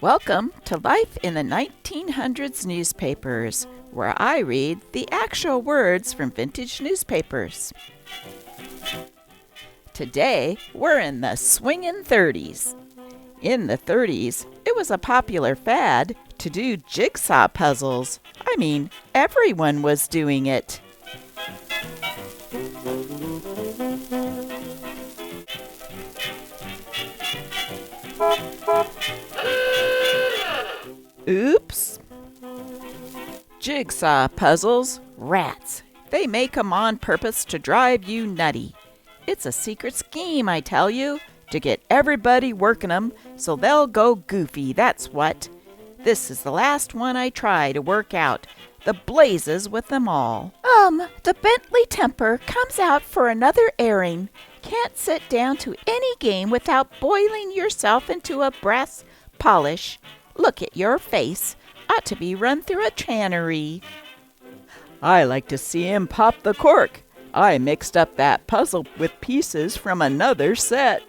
Welcome to Life in the 1900s newspapers, where I read the actual words from vintage newspapers. Today, we're in the swingin' 30s. In the 30s, it was a popular fad to do jigsaw puzzles. I mean, everyone was doing it. Oops. Jigsaw puzzles, rats. They make 'em on purpose to drive you nutty. It's a secret scheme, I tell you, to get everybody working 'em so they'll go goofy, that's what. This is the last one I try to work out. The blazes with them all. The Bentley temper comes out for another airing. Can't sit down to any game without boiling yourself into a brass polish. Look at your face. Ought to be run through a tannery. I like to see him pop the cork. I mixed up that puzzle with pieces from another set.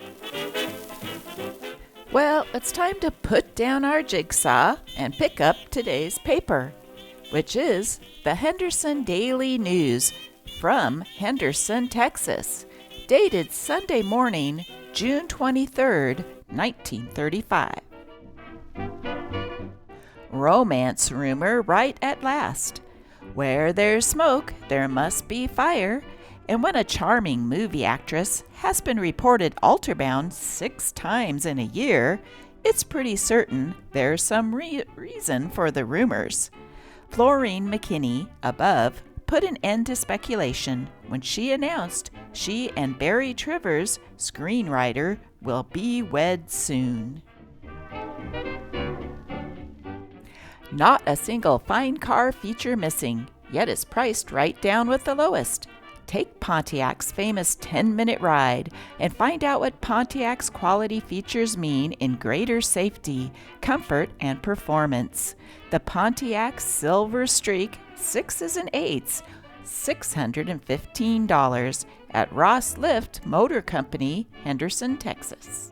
Well, it's time to put down our jigsaw and pick up today's paper, which is the Henderson Daily News from Henderson, Texas, dated Sunday morning, June 23rd, 1935. Romance rumor right at last. Where there's smoke, there must be fire. And when a charming movie actress has been reported altar-bound 6 times in a year, it's pretty certain there's some reason for the rumors. Florine McKinney, above, put an end to speculation when she announced she and Barry Trivers, screenwriter, will be wed soon. Not a single fine car feature missing, yet is priced right down with the lowest. Take Pontiac's famous 10-minute ride and find out what Pontiac's quality features mean in greater safety, comfort, and performance. The Pontiac Silver Streak 6s and 8s, $615 at Ross Lift Motor Company, Henderson, Texas.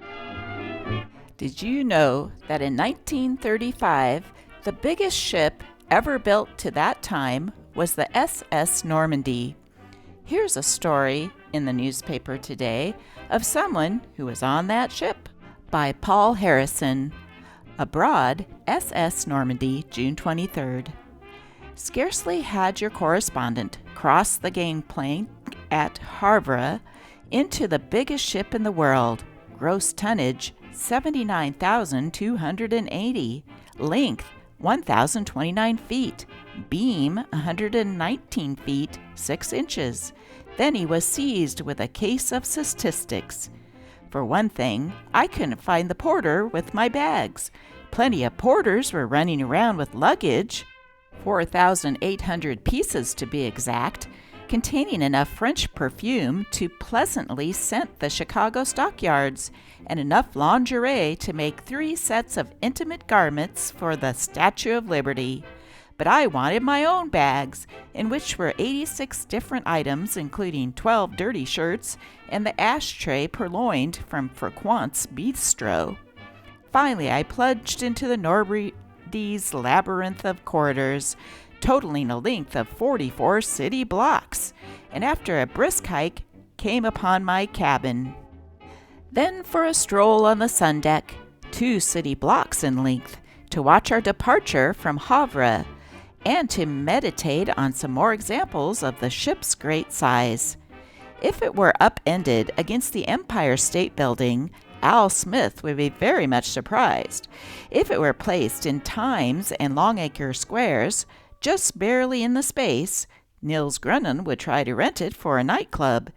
Did you know that in 1935, the biggest ship ever built to that time was the SS Normandy? Here's a story in the newspaper today of someone who was on that ship. By Paul Harrison. Abroad, SS Normandy, June 23rd. Scarcely had your correspondent crossed the gangplank at Havre into the biggest ship in the world. Gross tonnage, 79,280. Length, 1,029 feet. Beam, 119 feet, 6 inches. Then he was seized with a case of statistics. For one thing, I couldn't find the porter with my bags. Plenty of porters were running around with luggage, 4,800 pieces to be exact, containing enough French perfume to pleasantly scent the Chicago stockyards, and enough lingerie to make 3 sets of intimate garments for the Statue of Liberty. But I wanted my own bags, in which were 86 different items, including 12 dirty shirts and the ashtray purloined from Frequent's Bistro. Finally, I plunged into the Normandy's labyrinth of corridors, totaling a length of 44 city blocks, and after a brisk hike, came upon my cabin. Then for a stroll on the sun deck, 2 city blocks in length, to watch our departure from Havre, and to meditate on some more examples of the ship's great size. If it were upended against the Empire State Building, Al Smith would be very much surprised. If it were placed in Times and Longacre Squares, just barely in the space, Nils Grunnen would try to rent it for a nightclub.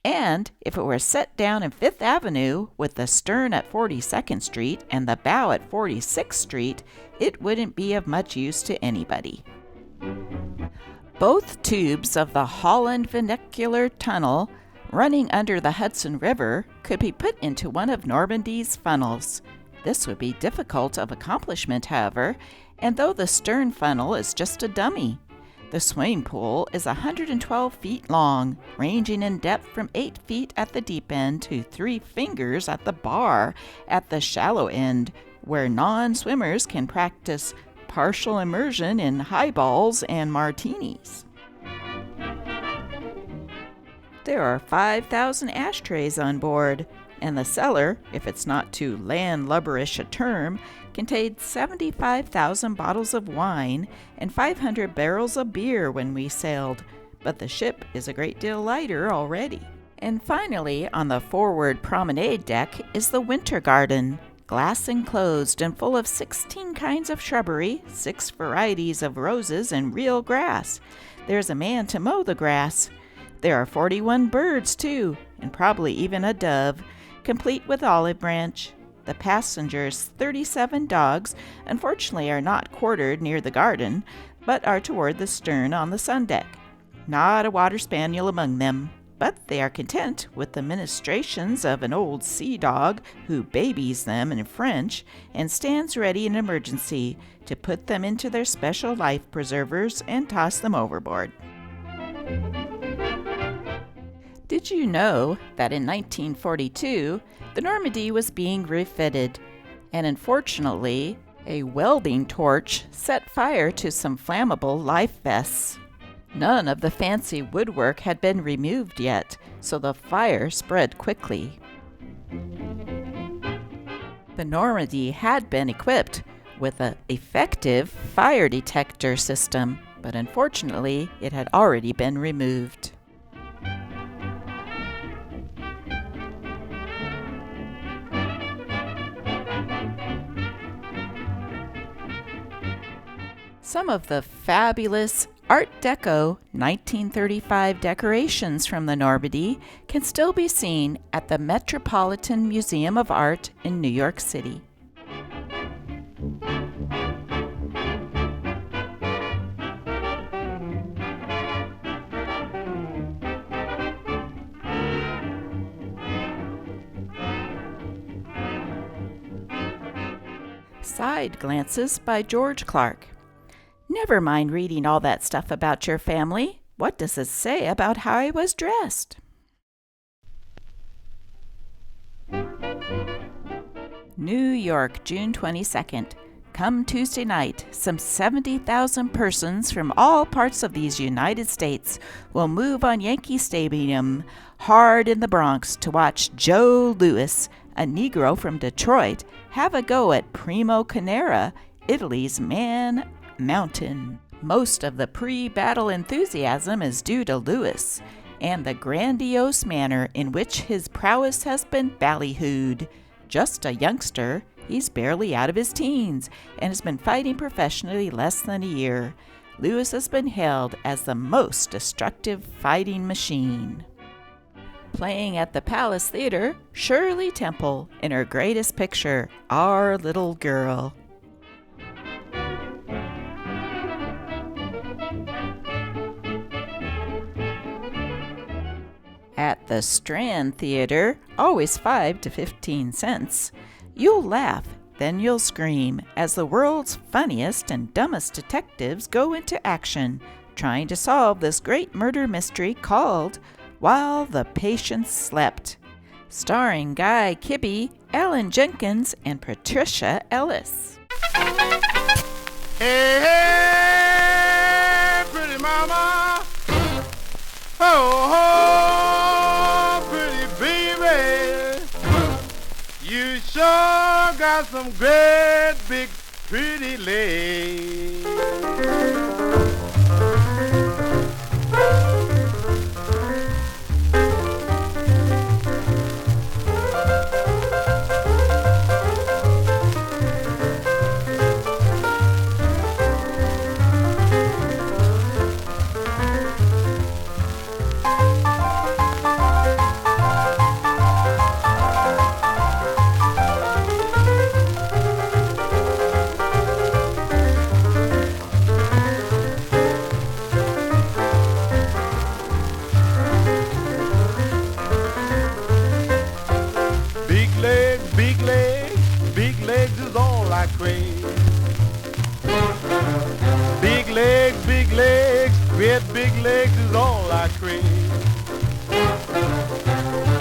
And if it were set down in 5th Avenue with the stern at 42nd Street and the bow at 46th Street, it wouldn't be of much use to anybody. Both tubes of the Holland Vernacular Tunnel running under the Hudson River could be put into one of Normandy's funnels. This would be difficult of accomplishment, however, and though the stern funnel is just a dummy. The swimming pool is 112 feet long, ranging in depth from 8 feet at the deep end to 3 fingers at the bar at the shallow end, where non-swimmers can practice partial immersion in highballs and martinis. There are 5,000 ashtrays on board, and the cellar, if it's not too landlubberish a term, contained 75,000 bottles of wine and 500 barrels of beer when we sailed, but the ship is a great deal lighter already. And finally, on the forward promenade deck is the winter garden, glass enclosed and full of 16 kinds of shrubbery, 6 varieties of roses, and real grass. There's a man to mow the grass. There are 41 birds, too, and probably even a dove, complete with olive branch. The passengers' 37 dogs, unfortunately, are not quartered near the garden, but are toward the stern on the sun deck. Not a water spaniel among them, but they are content with the ministrations of an old sea dog who babies them in French and stands ready in emergency to put them into their special life preservers and toss them overboard. Did you know that in 1942, the Normandy was being refitted, and unfortunately, a welding torch set fire to some flammable life vests. None of the fancy woodwork had been removed yet, so the fire spread quickly. The Normandy had been equipped with an effective fire detector system, but unfortunately, it had already been removed. Some of the fabulous Art Deco 1935 decorations from the Normandy can still be seen at the Metropolitan Museum of Art in New York City. Side Glances by George Clark. Never mind reading all that stuff about your family. What does it say about how I was dressed? New York, June 22nd. Come Tuesday night, some 70,000 persons from all parts of these United States will move on Yankee Stadium hard in the Bronx to watch Joe Louis, a Negro from Detroit, have a go at Primo Carnera, Italy's Man Mountain. Most of the pre-battle enthusiasm is due to Louis and the grandiose manner in which his prowess has been ballyhooed. Just a youngster, he's barely out of his teens and has been fighting professionally less than a year. Louis has been hailed as the most destructive fighting machine. Playing at the Palace Theater, Shirley Temple in her greatest picture, Our Little Girl. At the Strand Theater, always 5 to 15 cents, you'll laugh, then you'll scream as the world's funniest and dumbest detectives go into action, trying to solve this great murder mystery called While the Patients Slept, starring Guy Kibbe, Alan Jenkins, and Patricia Ellis. Hey, hey, pretty mama, oh, oh, pretty baby, you sure got some great big pretty legs. Big legs, great big legs is all I crave.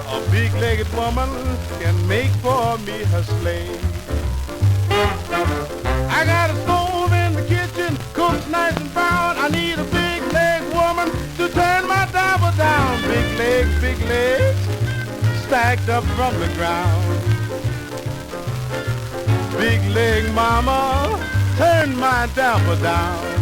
A big-legged woman can make for me her slave. I got a stove in the kitchen, cooks nice and brown. I need a big leg woman to turn my diaper down. Big legs, stacked up from the ground. Big leg mama, turn my diaper down.